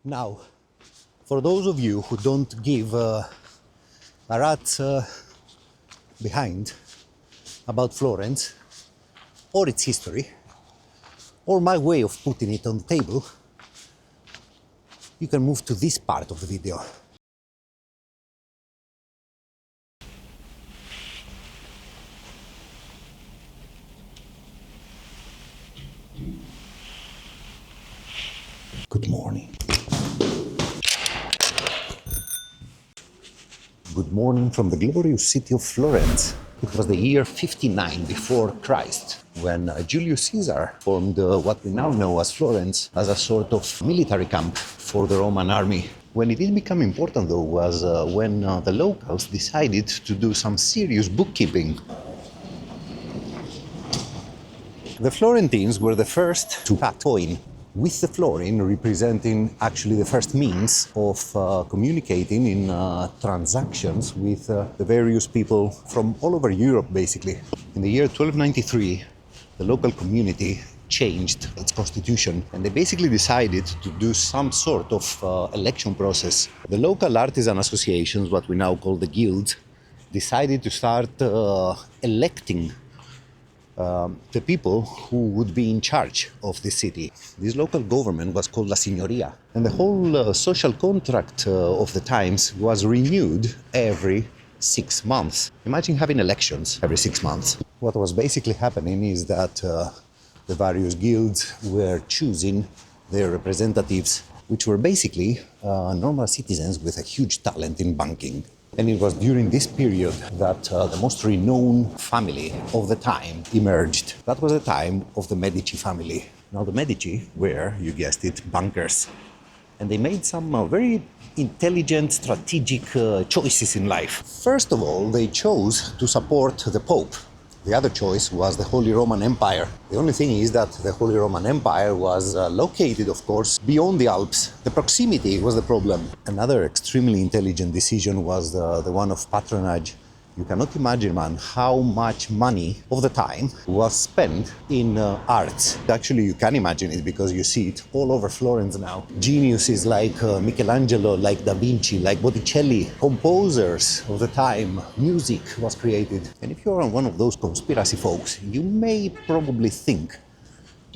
Now, for those of you who don't give a rat's behind about Florence, or its history, or my way of putting it on the table, you can move to this part of the video. Good morning. Good morning from the glorious city of Florence. It was the year 59 before Christ, when Julius Caesar formed what we now know as Florence as a sort of military camp for the Roman army. When it did become important, though, was when the locals decided to do some serious bookkeeping. The Florentines were the first to cut coin, with the florin representing actually the first means of communicating in transactions with the various people from all over Europe, basically. In the year 1293, the local community changed its constitution, and they basically decided to do some sort of election process. The local artisan associations, what we now call the guilds, decided to start electing the people who would be in charge of the city. This local government was called La Signoria, and the whole social contract of the times was renewed every 6 months. Imagine having elections every 6 months. What was basically happening is that the various guilds were choosing their representatives, which were basically normal citizens with a huge talent in banking. And it was during this period that the most renowned family of the time emerged. That was the time of the Medici family. Now the Medici were, you guessed it, bankers. And they made some very intelligent, strategic choices in life. First of all, they chose to support the Pope. The other choice was the Holy Roman Empire. The only thing is that the Holy Roman Empire was located, of course, beyond the Alps. The proximity was the problem. Another extremely intelligent decision was the one of patronage. You cannot imagine, man, how much money of the time was spent in arts. Actually, you can imagine it because you see it all over Florence now. Geniuses like Michelangelo, like Da Vinci, like Botticelli, composers of the time, music was created. And if you're one of those conspiracy folks, you may probably think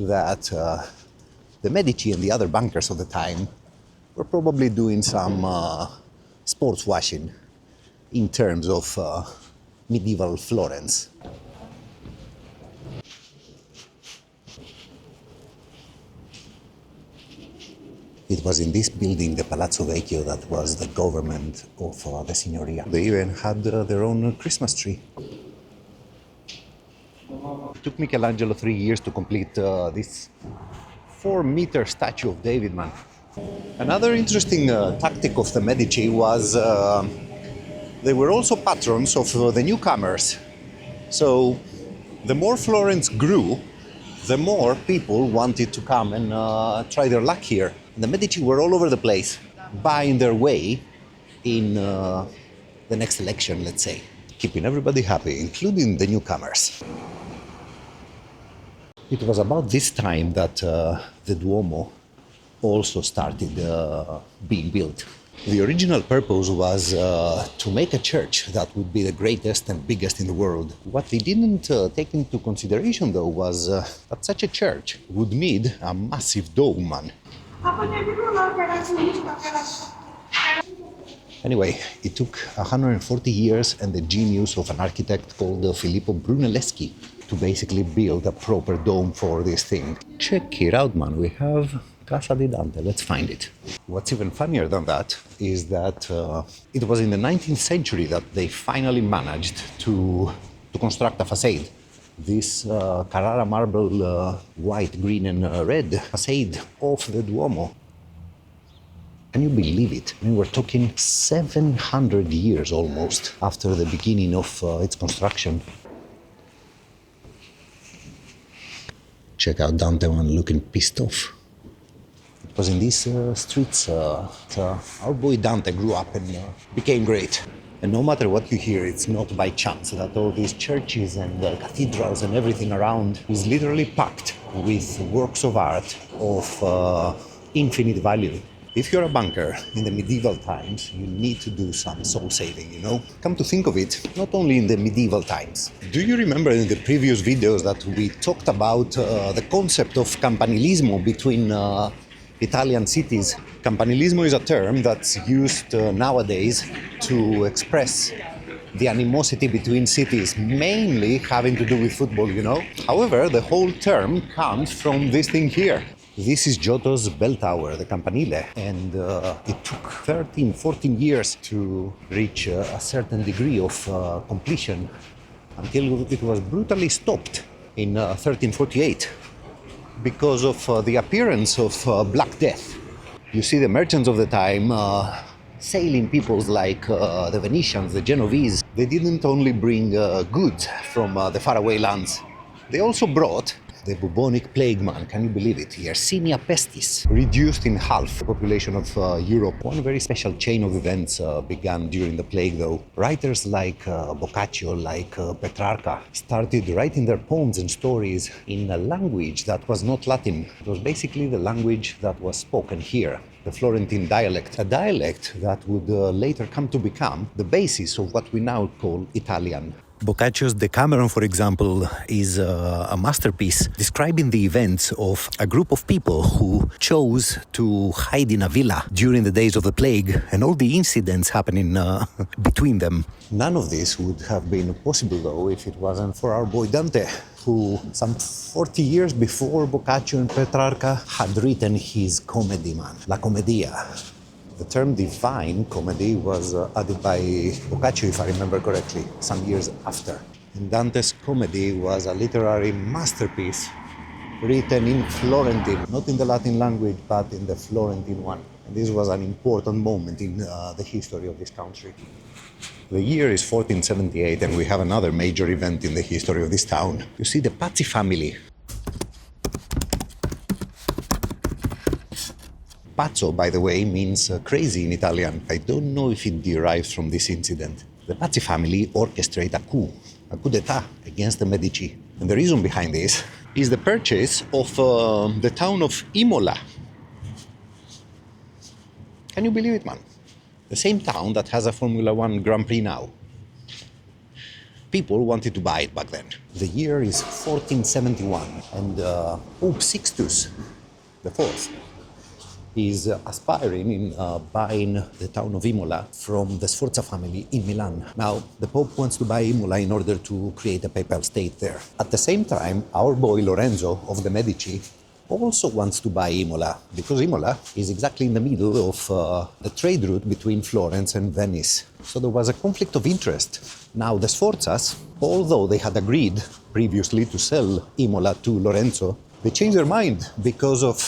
that the Medici and the other bankers of the time were probably doing some sports washing in terms of medieval Florence. It was in this building, the Palazzo Vecchio, that was the government of the Signoria. They even had their own Christmas tree. It took Michelangelo 3 years to complete this 4-meter statue of David, man. Another interesting tactic of the Medici was they were also patrons of the newcomers. So the more Florence grew, the more people wanted to come and try their luck here. And the Medici were all over the place, buying their way in the next election, let's say, keeping everybody happy, including the newcomers. It was about this time that the Duomo also started being built. The original purpose was to make a church that would be the greatest and biggest in the world. What they didn't take into consideration, though, was that such a church would need a massive dome, man. Anyway, it took 140 years and the genius of an architect called Filippo Brunelleschi to basically build a proper dome for this thing. Check it out, man. We have Casa di Dante. Let's find it. What's even funnier than that is that it was in the 19th century that they finally managed to construct a facade. This Carrara marble white, green and red facade of the Duomo. Can you believe it? I mean, we're talking 700 years almost after the beginning of its construction. Check out Dante, one looking pissed off. It was in these streets our boy Dante grew up and became great. And no matter what you hear, it's not by chance that all these churches and cathedrals and everything around is literally packed with works of art of infinite value. If you're a banker in the medieval times, you need to do some soul saving, you know? Come to think of it, not only in the medieval times. Do you remember in the previous videos that we talked about the concept of campanilismo between Italian cities? Campanilismo is a term that's used nowadays to express the animosity between cities, mainly having to do with football, you know? However, the whole term comes from this thing here. This is Giotto's bell tower, the Campanile, and it took 13, 14 years to reach a certain degree of completion until it was brutally stopped in 1348 because of the appearance of Black Death. You see the merchants of the time, sailing peoples like the Venetians, the Genovese, they didn't only bring goods from the faraway lands, they also brought the bubonic plague, man, can you believe it? Yersinia pestis, reduced in half the population of Europe. One very special chain of events began during the plague, though. Writers like Boccaccio, like Petrarca, started writing their poems and stories in a language that was not Latin. It was basically the language that was spoken here, the Florentine dialect, a dialect that would later come to become the basis of what we now call Italian. Boccaccio's Decameron, for example, is a masterpiece describing the events of a group of people who chose to hide in a villa during the days of the plague and all the incidents happening between them. None of this would have been possible, though, if it wasn't for our boy Dante, who some 40 years before Boccaccio and Petrarca had written his comedy, man, La Commedia. The term divine comedy was added by Boccaccio, if I remember correctly, some years after. And Dante's comedy was a literary masterpiece written in Florentine, not in the Latin language, but in the Florentine one. And this was an important moment in the history of this country. The year is 1478, and we have another major event in the history of this town. You see the Pazzi family. Pazzo, by the way, means crazy in Italian. I don't know if it derives from this incident. The Pazzi family orchestrate a coup d'etat against the Medici. And the reason behind this is the purchase of the town of Imola. Can you believe it, man? The same town that has a Formula One Grand Prix now. People wanted to buy it back then. The year is 1471, and Pope Sixtus IV is aspiring in buying the town of Imola from the Sforza family in Milan. Now, the Pope wants to buy Imola in order to create a papal state there. At the same time, our boy Lorenzo of the Medici also wants to buy Imola, because Imola is exactly in the middle of the trade route between Florence and Venice. So there was a conflict of interest. Now, the Sforzas, although they had agreed previously to sell Imola to Lorenzo, they changed their mind because of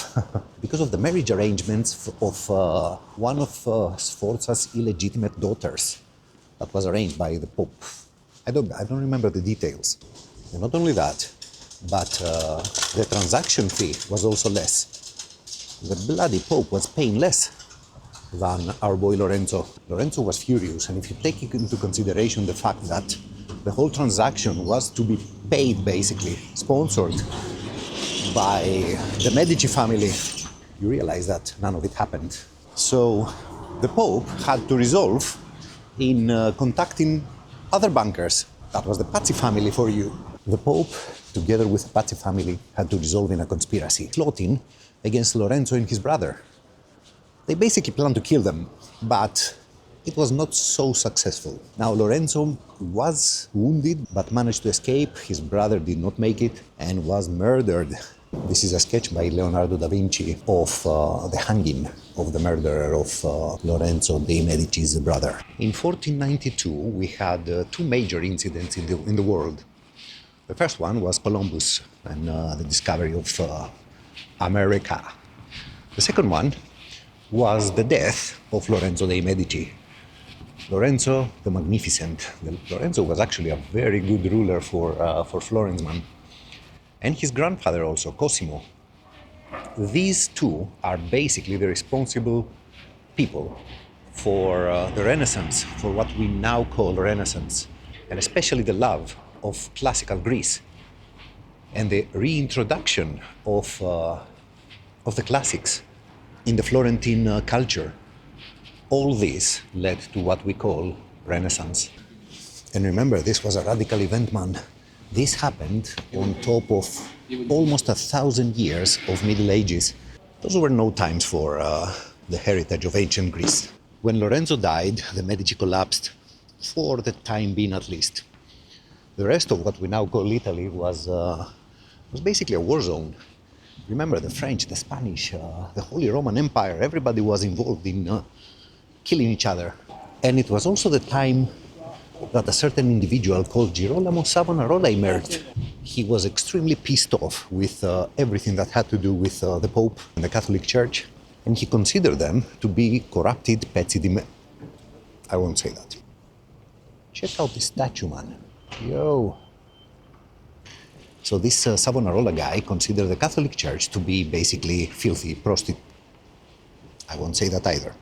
the marriage arrangements of one of Sforza's illegitimate daughters that was arranged by the Pope. I don't remember the details. And not only that, but the transaction fee was also less. The bloody Pope was paying less than our boy Lorenzo. Lorenzo was furious, and if you take into consideration the fact that the whole transaction was to be paid, basically, sponsored by the Medici family, you realize that none of it happened. So the Pope had to resolve in contacting other bankers. That was the Pazzi family for you. The Pope, together with the Pazzi family, had to resolve in a conspiracy, plotting against Lorenzo and his brother. They basically planned to kill them, but it was not so successful. Now, Lorenzo was wounded, but managed to escape. His brother did not make it and was murdered. This is a sketch by Leonardo da Vinci of the hanging of the murderer of Lorenzo de' Medici's brother. In 1492, we had two major incidents in the world. The first one was Columbus and the discovery of America. The second one was the death of Lorenzo dei Medici. Lorenzo the Magnificent. Lorenzo was actually a very good ruler for Florence, man. And his grandfather also, Cosimo. These two are basically the responsible people for the Renaissance, for what we now call Renaissance, and especially the love of classical Greece and the reintroduction of the classics in the Florentine culture. All this led to what we call Renaissance. And remember, this was a radical event, man. This happened on top of almost 1,000 years of Middle Ages. Those were no times for the heritage of ancient Greece. When Lorenzo died, the Medici collapsed, for the time being at least. The rest of what we now call Italy was basically a war zone. Remember, the French, the Spanish, the Holy Roman Empire, everybody was involved in killing each other. And it was also the time that a certain individual called Girolamo Savonarola emerged. He was extremely pissed off with everything that had to do with the Pope and the Catholic Church, and he considered them to be corrupted pezzi di me. I won't say that. Check out this statue, man. Yo! So this Savonarola guy considered the Catholic Church to be basically filthy, prostitute. I won't say that either.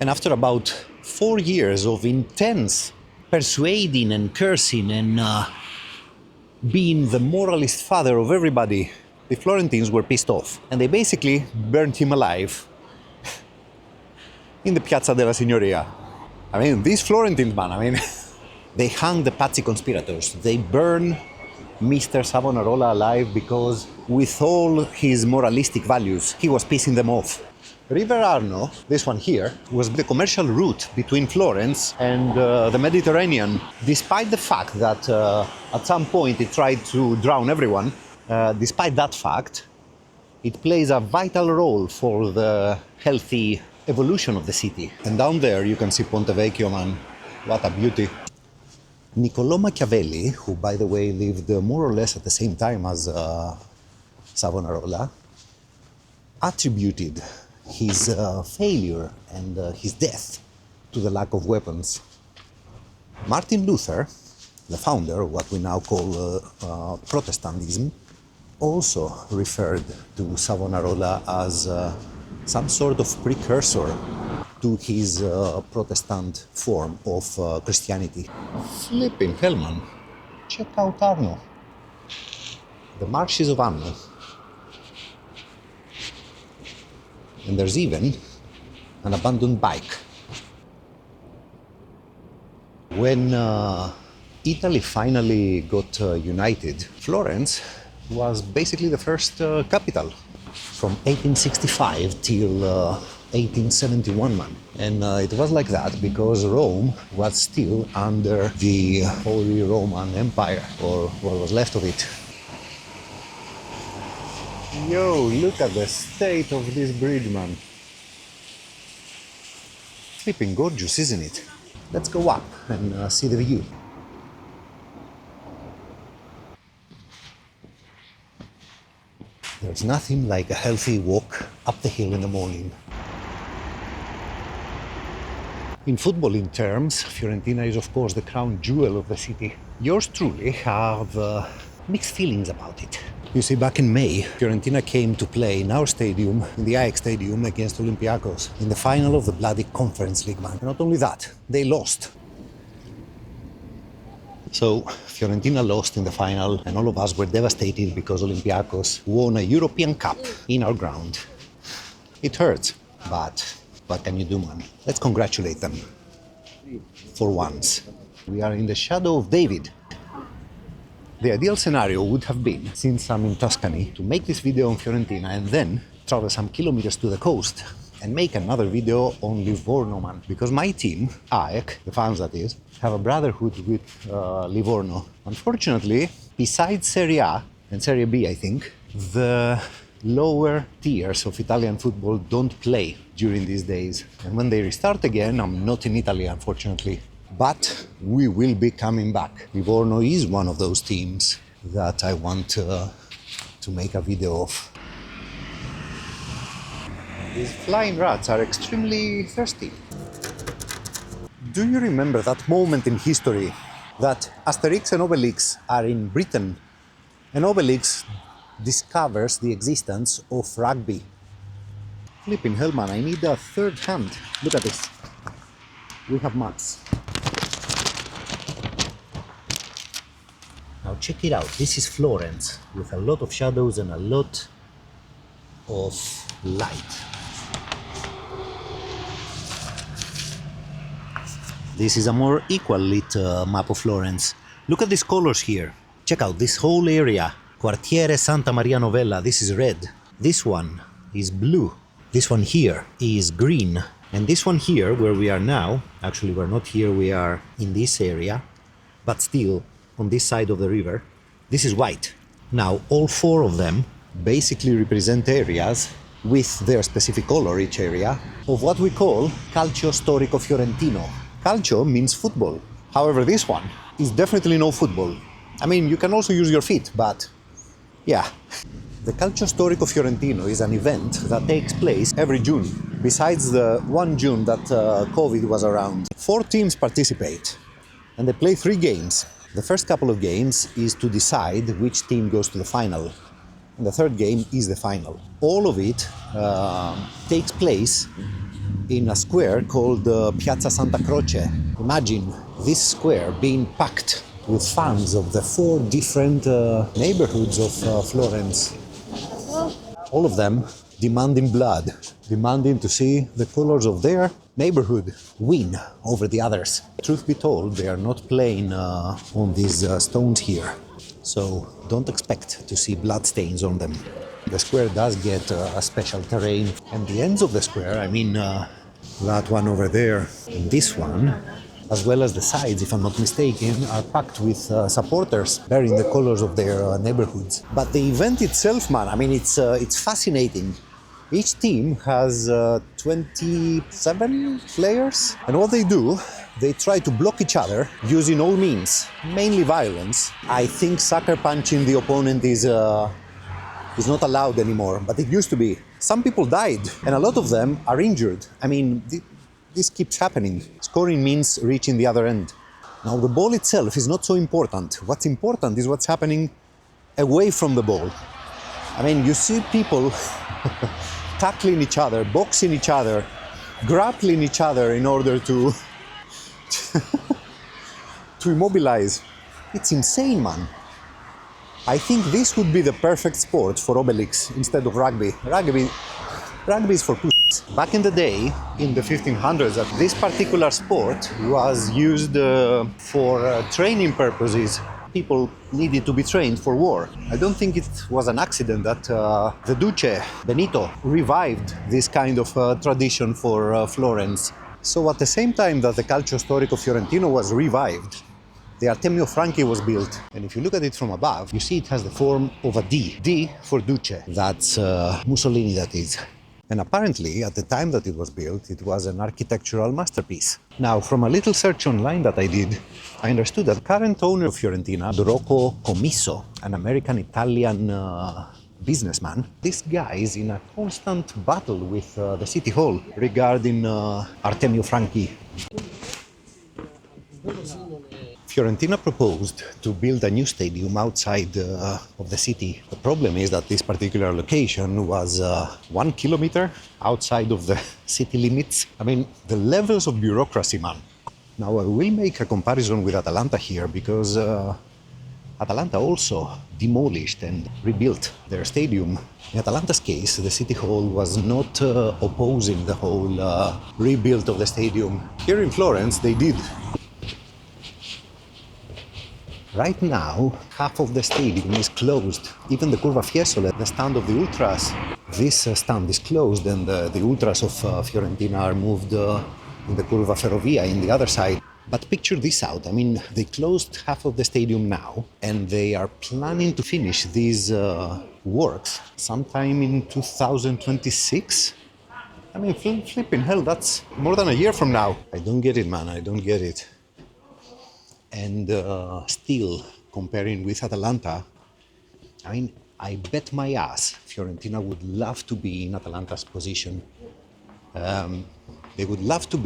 And after about 4 years of intense persuading and cursing and being the moralist father of everybody, the Florentines were pissed off. And they basically burned him alive in the Piazza della Signoria. I mean, these Florentines, man, they hung the Pazzi conspirators. They burned Mr. Savonarola alive because with all his moralistic values, he was pissing them off. River Arno, this one here, was the commercial route between Florence and the Mediterranean. Despite the fact that at some point it tried to drown everyone, despite that fact, it plays a vital role for the healthy evolution of the city. And down there you can see Ponte Vecchio, man. What a beauty. Niccolò Machiavelli, who by the way lived more or less at the same time as Savonarola, attributed his failure and his death to the lack of weapons. Martin Luther, the founder of what we now call Protestantism, also referred to Savonarola as some sort of precursor to his Protestant form of Christianity. Flipping hell, man. Check out Arno. The marshes of Arno. And there's even an abandoned bike. When Italy finally got united, Florence was basically the first capital from 1865 till 1871, man. And it was like that because Rome was still under the Holy Roman Empire, or what was left of it. Yo, look at the state of this bridge, man. Flipping gorgeous, isn't it? Let's go up and see the view. There's nothing like a healthy walk up the hill in the morning. In footballing terms, Fiorentina is of course the crown jewel of the city. Yours truly have mixed feelings about it. You see, back in May, Fiorentina came to play in our stadium, in the Ajax Stadium, against Olympiakos in the final of the bloody Conference League, man. And not only that, they lost. So, Fiorentina lost in the final, and all of us were devastated because Olympiakos won a European Cup in our ground. It hurts, but what can you do, man? Let's congratulate them. For once. We are in the shadow of David. The ideal scenario would have been, since I'm in Tuscany, to make this video on Fiorentina and then travel some kilometers to the coast and make another video on Livorno, man. Because my team, AEK, the fans that is, have a brotherhood with Livorno. Unfortunately, besides Serie A and Serie B, I think, the lower tiers of Italian football don't play during these days. And when they restart again, I'm not in Italy, unfortunately. But we will be coming back. Livorno is one of those teams that I want to make a video of. These flying rats are extremely thirsty. Do you remember that moment in history that Asterix and Obelix are in Britain and Obelix discovers the existence of rugby? Flipping hell, man, I need a third hand. Look at this. We have mats. Now check it out, this is Florence, with a lot of shadows and a lot of light. This is a more equal lit map of Florence. Look at these colors here. Check out this whole area. Quartiere Santa Maria Novella, this is red. This one is blue. This one here is green. And this one here, where we are now, actually we're not here, we are in this area, but still on this side of the river, this is white. Now, all four of them basically represent areas with their specific color, each area, of what we call Calcio storico Fiorentino. Calcio means football. However, this one is definitely no football. I mean, you can also use your feet, but yeah. The Calcio storico Fiorentino is an event that takes place every June. Besides the 1 June that COVID was around, 4 teams participate and they play 3 games. The first couple of games is to decide which team goes to the final. And the third game is the final. All of it takes place in a square called Piazza Santa Croce. Imagine this square being packed with fans of the 4 different neighborhoods of Florence. All of them demanding blood, demanding to see the colors of their neighborhood win over the others. Truth be told, they are not playing on these stones here, so don't expect to see blood stains on them. The square does get a special terrain, and the ends of the square, I mean that one over there and this one, as well as the sides, if I'm not mistaken, are packed with supporters bearing the colors of their neighborhoods. But the event itself, man, I mean, it's fascinating. Each team has 27 players, and what they do, they try to block each other using all means, mainly violence. I think sucker punching the opponent is not allowed anymore, but it used to be. Some people died, and a lot of them are injured. I mean, this keeps happening. Scoring means reaching the other end. Now, the ball itself is not so important. What's important is what's happening away from the ball. I mean, you see people tackling each other, boxing each other, grappling each other in order to immobilize. It's insane, man. I think this would be the perfect sport for Obelix instead of rugby. Rugby is for pussies. Back in the day, in the 1500s, this particular sport was used for training purposes. People needed to be trained for war. I don't think it was an accident that the Duce, Benito, revived this kind of tradition for Florence. So at the same time that the Calcio storico Fiorentino was revived, the Artemio Franchi was built. And if you look at it from above, you see it has the form of a D. D for Duce. That's Mussolini, that is. And apparently, at the time that it was built, it was an architectural masterpiece. Now, from a little search online that I did, I understood that current owner of Fiorentina, Rocco Commisso, an American-Italian businessman, this guy is in a constant battle with the city hall regarding Artemio Franchi. Fiorentina proposed to build a new stadium outside of the city. The problem is that this particular location was 1 kilometer outside of the city limits. I mean, the levels of bureaucracy, man. Now, I will make a comparison with Atalanta here because Atalanta also demolished and rebuilt their stadium. In Atalanta's case, the city hall was not opposing the whole rebuild of the stadium. Here in Florence, they did. Right now, half of the stadium is closed. Even the Curva Fiesole, the stand of the Ultras, this stand is closed, and the Ultras of Fiorentina are moved in the Curva Ferrovia in the other side. But picture this out. I mean, they closed half of the stadium now, and they are planning to finish these works sometime in 2026. I mean, flipping hell, that's more than a year from now. I don't get it, man. I don't get it. And still, comparing with Atalanta, I mean, I bet my ass Fiorentina would love to be in Atalanta's position. They would love to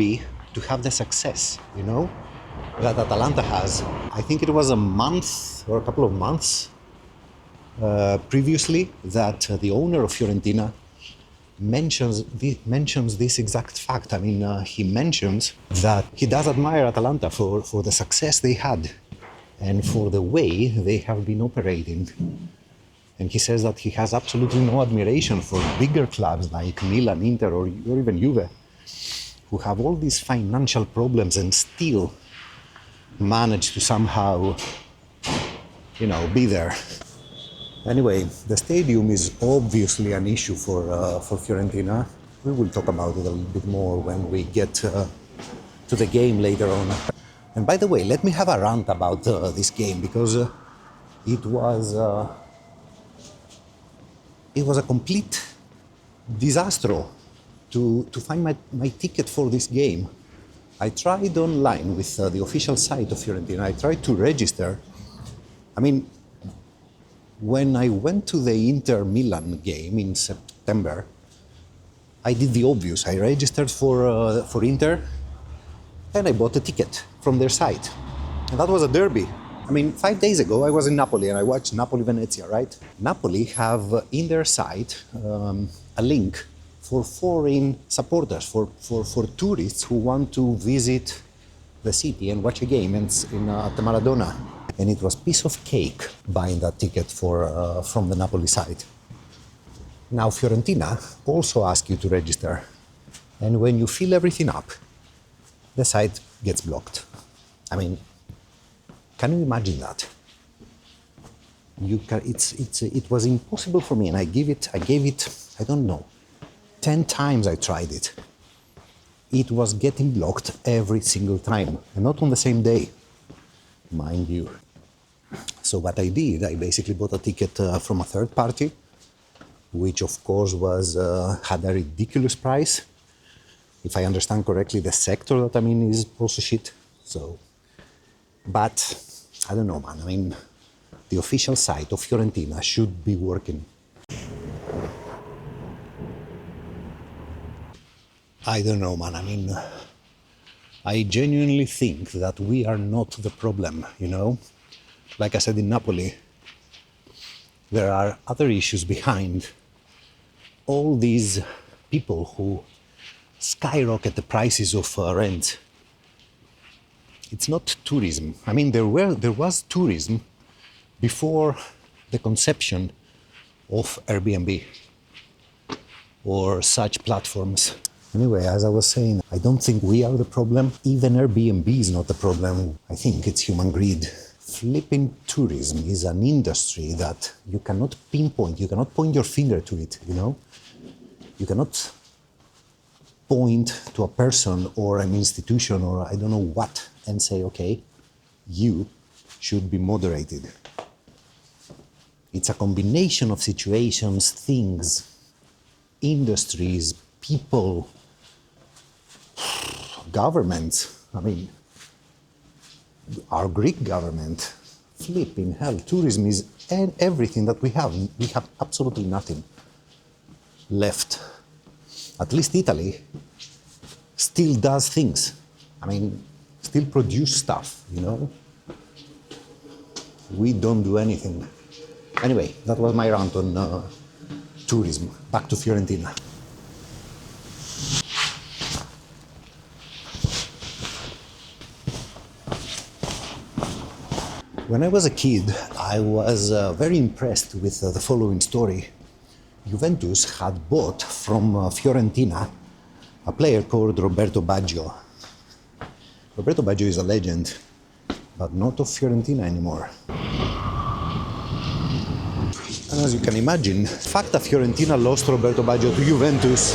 have the success, you know, that Atalanta has. I think it was a month or a couple of months previously that the owner of Fiorentina mentions this exact fact. I mean, he mentions that he does admire Atalanta for the success they had and for the way they have been operating. And he says that he has absolutely no admiration for bigger clubs like Milan, Inter, or even Juve, who have all these financial problems and still manage to somehow, be there. Anyway, the stadium is obviously an issue for Fiorentina. We will talk about it a little bit more when we get to the game later on. And by the way, let me have a rant about this game, because it was a complete disaster to find my ticket for this game. I tried online with the official site of Fiorentina. I tried to register. I mean, when I went to the Inter-Milan game in September, I did the obvious. I registered for Inter, and I bought a ticket from their site. And that was a derby. I mean, 5 days ago, I was in Napoli and I watched Napoli-Venezia, right? Napoli have in their site a link for foreign supporters, for tourists who want to visit the city and watch a game at the Maradona. And it was piece of cake buying that ticket from the Napoli site. Now Fiorentina also asks you to register. And when you fill everything up, the site gets blocked. I mean, can you imagine that? It was impossible for me, and I gave it, I don't know, 10 times I tried it. It was getting blocked every single time, and not on the same day, mind you. So what I did, I basically bought a ticket from a third party, which of course had a ridiculous price. If I understand correctly, the sector that I'm in is also shit. So, but I don't know, man. I mean, the official site of Fiorentina should be working. I don't know, man. I mean, I genuinely think that we are not the problem, Like I said in Napoli, there are other issues behind all these people who skyrocket the prices of rent. It's not tourism. I mean, there was tourism before the conception of Airbnb or such platforms. Anyway, as I was saying, I don't think we are the problem. Even Airbnb is not the problem. I think it's human greed. Flipping tourism is an industry that you cannot pinpoint. You cannot point your finger to it, You cannot point to a person or an institution or I don't know what and say, okay, you should be moderated. It's a combination of situations, things, industries, people, governments. I mean, our Greek government, flipping hell, tourism is everything that we have. We have absolutely nothing left. At least Italy still does things. I mean, still produce stuff, We don't do anything. Anyway, that was my rant on tourism. Back to Fiorentina. When I was a kid, I was very impressed with the following story. Juventus had bought from Fiorentina a player called Roberto Baggio. Roberto Baggio is a legend, but not of Fiorentina anymore. And as you can imagine, the fact that Fiorentina lost Roberto Baggio to Juventus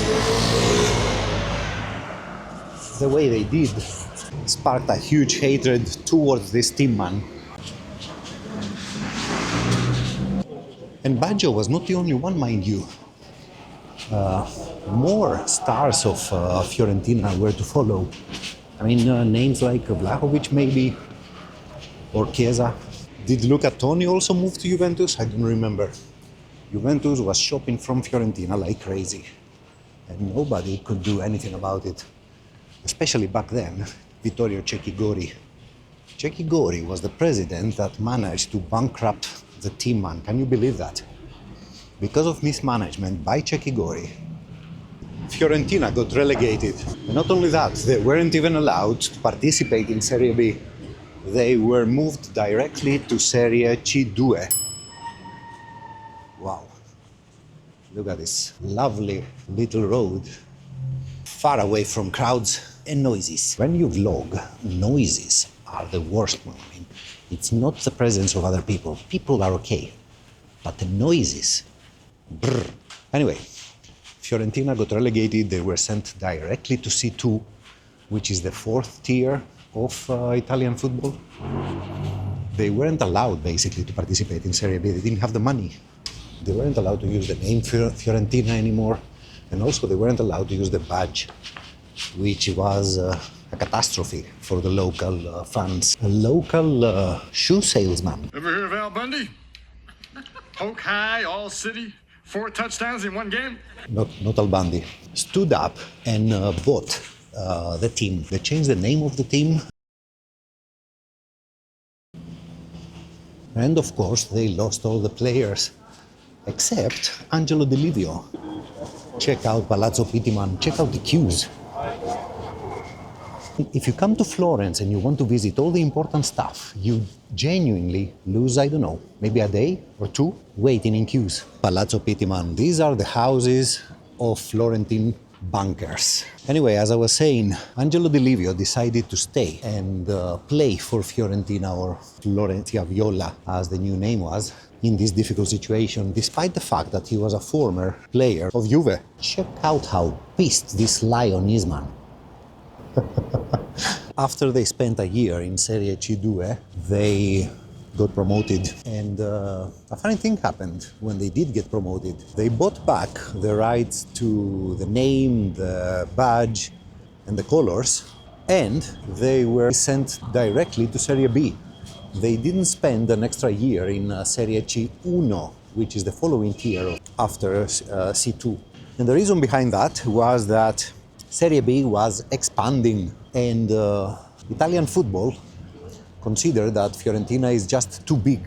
the way they did sparked a huge hatred towards this team, man. And Baggio was not the only one, mind you. More stars of Fiorentina were to follow. I mean, names like Vlahovic maybe, or Chiesa. Did Luca Toni also move to Juventus? I don't remember. Juventus was shopping from Fiorentina like crazy. And nobody could do anything about it. Especially back then, Vittorio Cecchi Gori. Cecchi Gori was the president that managed to bankrupt the team, man. Can you believe that? Because of mismanagement by Cecchi Gori, Fiorentina got relegated. And not only that, they weren't even allowed to participate in Serie B. They were moved directly to Serie C2. Look at this lovely little road, far away from crowds and noises. When you vlog, noises are the worst one. I mean, it's not the presence of other people. People are okay, but the noises, brr. Anyway, Fiorentina got relegated. They were sent directly to C2, which is the fourth tier of Italian football. They weren't allowed basically to participate in Serie B. They didn't have the money. They weren't allowed to use the name Fiorentina anymore. And also they weren't allowed to use the badge, which was a catastrophe for the local fans. A local shoe salesman. Ever hear of Al Bundy? Poke high, all city, 4 touchdowns in one game? Not Al Bundy. Stood up and bought the team. They changed the name of the team. And of course, they lost all the players, except Angelo Di Livio. Check out Palazzo Pittiman, check out the queues. If you come to Florence and you want to visit all the important stuff, you genuinely lose, I don't know, maybe a day or two waiting in queues. Palazzo Pittiman, these are the houses of Florentine bankers. Anyway, as I was saying, Angelo Di Livio decided to stay and play for Fiorentina, or Florentia Viola, as the new name was, in this difficult situation, despite the fact that he was a former player of Juve. Check out how pissed this lion is, man. After they spent a year in Serie C2, they got promoted, and a funny thing happened when they did get promoted. They bought back the rights to the name, the badge and the colors, and they were sent directly to Serie B. They didn't spend an extra year in Serie C1, which is the following tier after C2. And the reason behind that was that Serie B was expanding, and Italian football considered that Fiorentina is just too big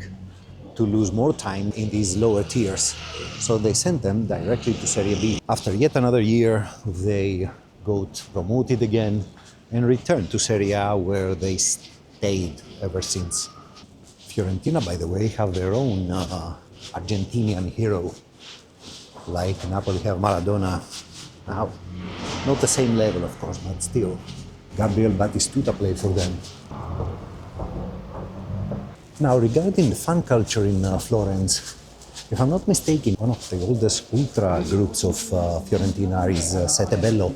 to lose more time in these lower tiers. So they sent them directly to Serie B. After yet another year, they got promoted again and returned to Serie A, where they stayed ever since. Fiorentina, by the way, have their own Argentinian hero, like Napoli have Maradona. Now, not the same level, of course, but still. Gabriel Batistuta played for them. Now, regarding the fan culture in Florence, if I'm not mistaken, one of the oldest ultra groups of Fiorentina is Sette Bello,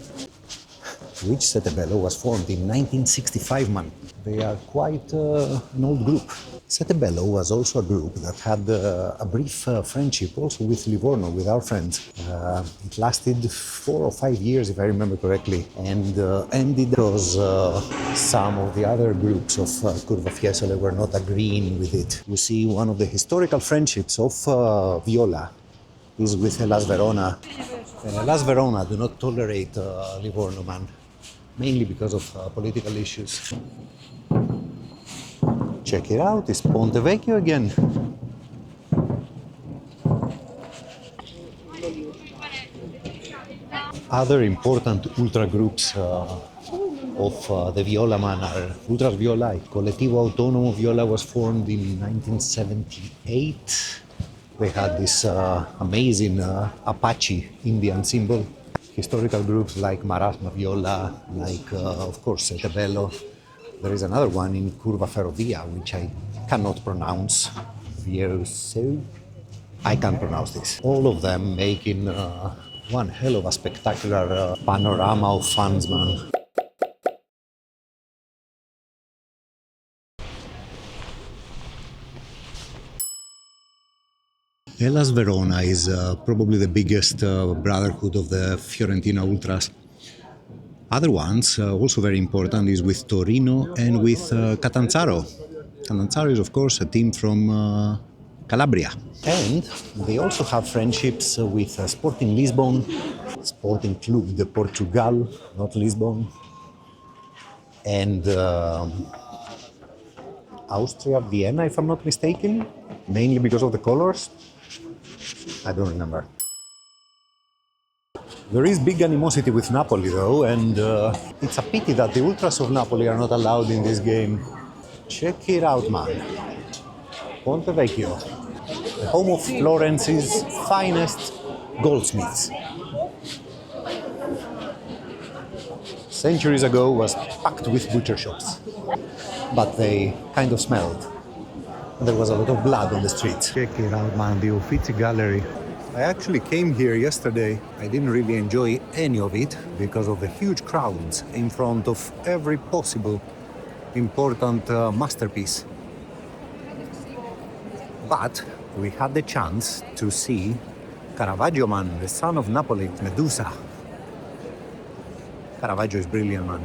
which Sette Bello was formed in 1965, man. They are quite an old group. Sette Bello was also a group that had a brief friendship also with Livorno, with our friends. It lasted 4 or 5 years, if I remember correctly, and ended because some of the other groups of Curva Fiesole were not agreeing with it. You see, one of the historical friendships of Viola is with Hellas Verona. And Hellas Verona do not tolerate Livorno, man, mainly because of political issues. Check it out, it's Ponte Vecchio again. Other important ultra groups of the Viola man are Ultras Violai. Collettivo Autonomo Viola was formed in 1978. They had this amazing Apache Indian symbol. Historical groups like Marasma Viola, like of course Sette Bello. There is another one in Curva Ferrovia, which I cannot pronounce. Vierso? I can't pronounce this. All of them making one hell of a spectacular panorama of fans, man. Hellas Verona is probably the biggest brotherhood of the Fiorentina Ultras. Other ones, also very important, is with Torino and with Catanzaro. Catanzaro is, of course, a team from Calabria. And they also have friendships with Sporting Lisbon, Sporting Club de Portugal, not Lisbon, and Austria Vienna, if I'm not mistaken, mainly because of the colors. I don't remember. There is big animosity with Napoli, though, and it's a pity that the Ultras of Napoli are not allowed in this game. Check it out, man. Ponte Vecchio, the home of Florence's finest goldsmiths. Centuries ago was packed with butcher shops, but they kind of smelled. There was a lot of blood on the streets. Check it out, man, the Uffizi Gallery. I actually came here yesterday. I didn't really enjoy any of it because of the huge crowds in front of every possible important masterpiece. But we had the chance to see Caravaggio, man, the son of Napoli, Medusa. Caravaggio is brilliant, man.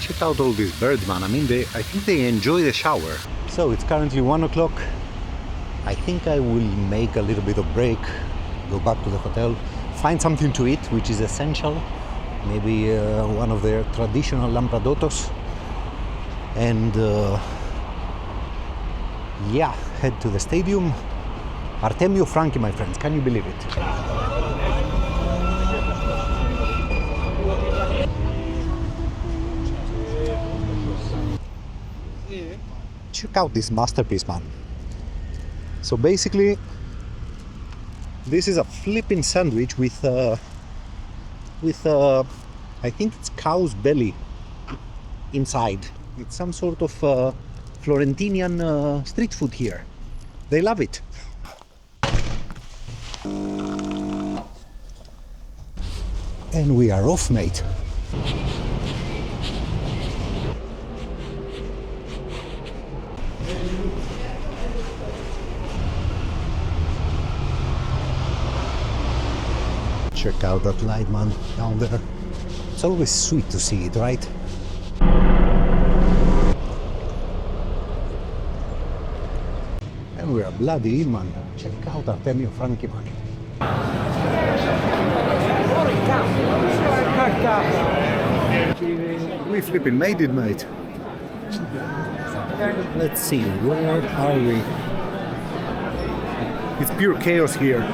Check out all these birds, man. I mean, I think they enjoy the shower. So it's currently 1 o'clock. I think I will make a little bit of break, go back to the hotel, find something to eat, which is essential. Maybe one of their traditional lampradottos. And yeah, head to the stadium. Artemio Franchi, my friends, can you believe it? Check out this masterpiece, man. So basically, this is a flipping sandwich with I think it's cow's belly inside. It's some sort of Florentinian street food here. They love it. And we are off, mate. Check out that light, man, down there. It's always sweet to see it, right? And we are bloody in, man. Check out Artemio Franchi, man. We flipping made it, mate. Let's see, where are we? It's pure chaos here.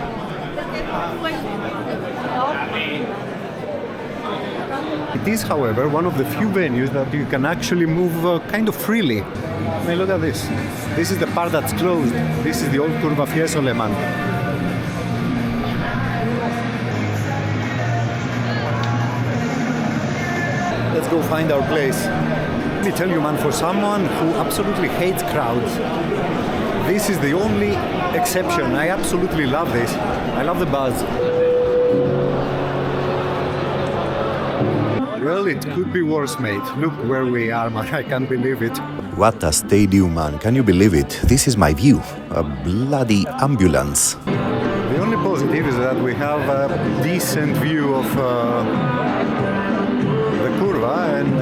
It is, however, one of the few venues that you can actually move kind of freely. I mean, look at this. This is the part that's closed. This is the old Curva Fiesole, man. Let's go find our place. Let me tell you, man, for someone who absolutely hates crowds, this is the only exception. I absolutely love this. I love the buzz. Well, it could be worse, mate. Look where we are, man. I can't believe it. What a stadium, man. Can you believe it? This is my view. A bloody ambulance. The only positive is that we have a decent view of the Curva and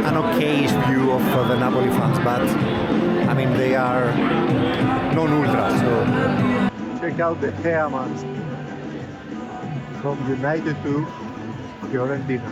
an okayish view of the Napoli fans. But, I mean, they are non-ultra, so... Check out the hair, man. From United to Fiorentina.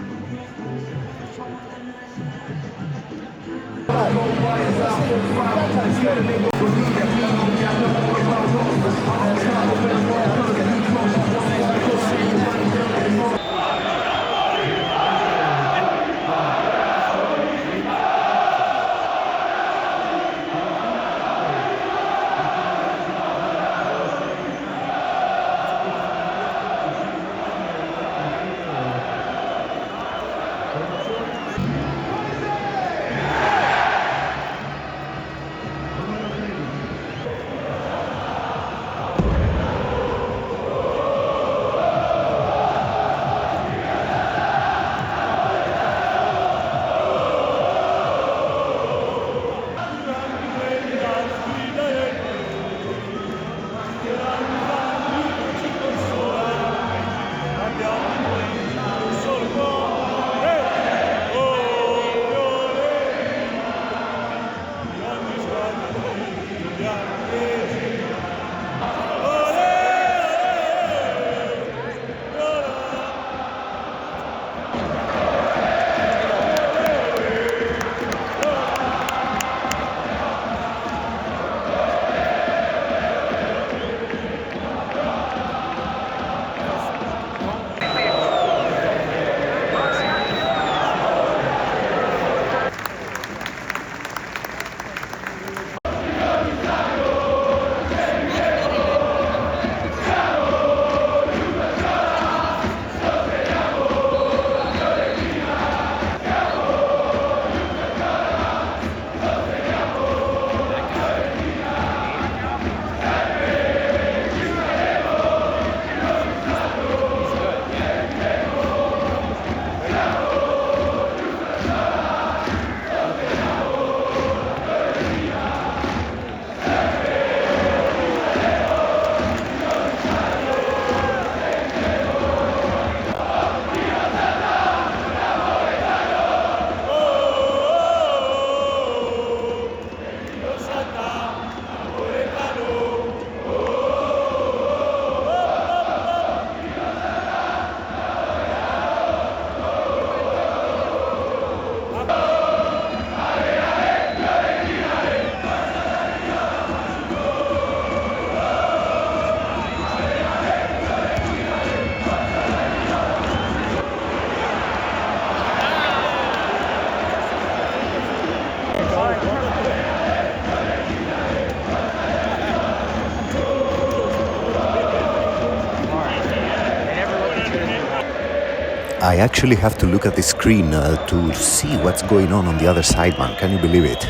I actually have to look at the screen to see what's going on the other side, man. Can you believe it?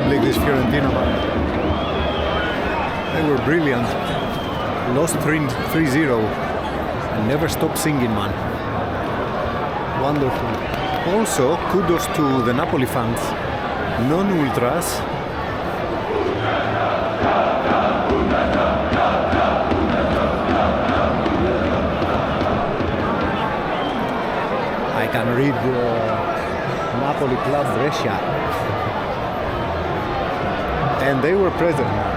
public, this Fiorentina, but they were brilliant. Lost 3-0 and never stopped singing, man. Wonderful. Also, kudos to the Napoli fans, non-ultras. I can read Napoli Club Brescia. And they were present, man.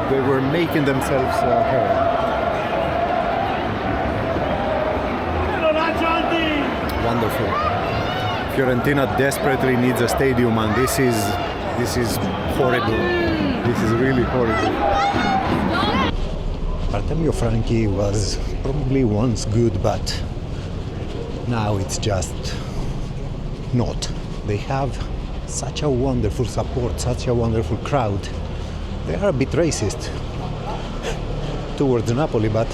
They were making themselves heard. Wonderful. Fiorentina desperately needs a stadium, and this is horrible. This is really horrible. Artemio Franchi was probably once good, but now it's just not. They have such a wonderful support, such a wonderful crowd. They are a bit racist towards Napoli, but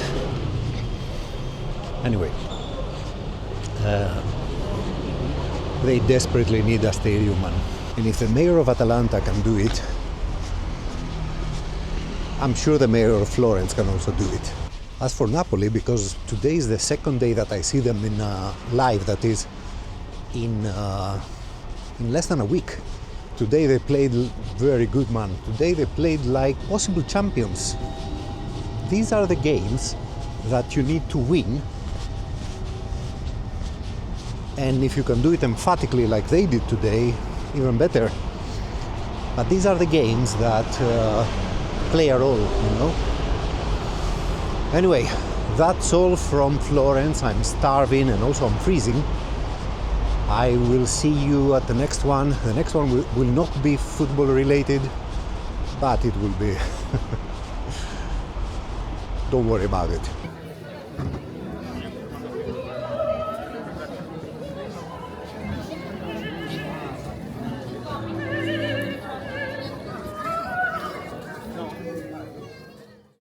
anyway. They desperately need a stadium, and if the mayor of Atalanta can do it, I'm sure the mayor of Florence can also do it. As for Napoli, because today is the second day that I see them in live, that is in less than a week. Today they played very good, man. Today they played like possible champions. These are the games that you need to win. And if you can do it emphatically like they did today, even better. But these are the games that play a role, you know. Anyway, that's all from Florence. I'm starving and also I'm freezing. I will see you at the next one. The next one will not be football related, but it will be. Don't worry about it.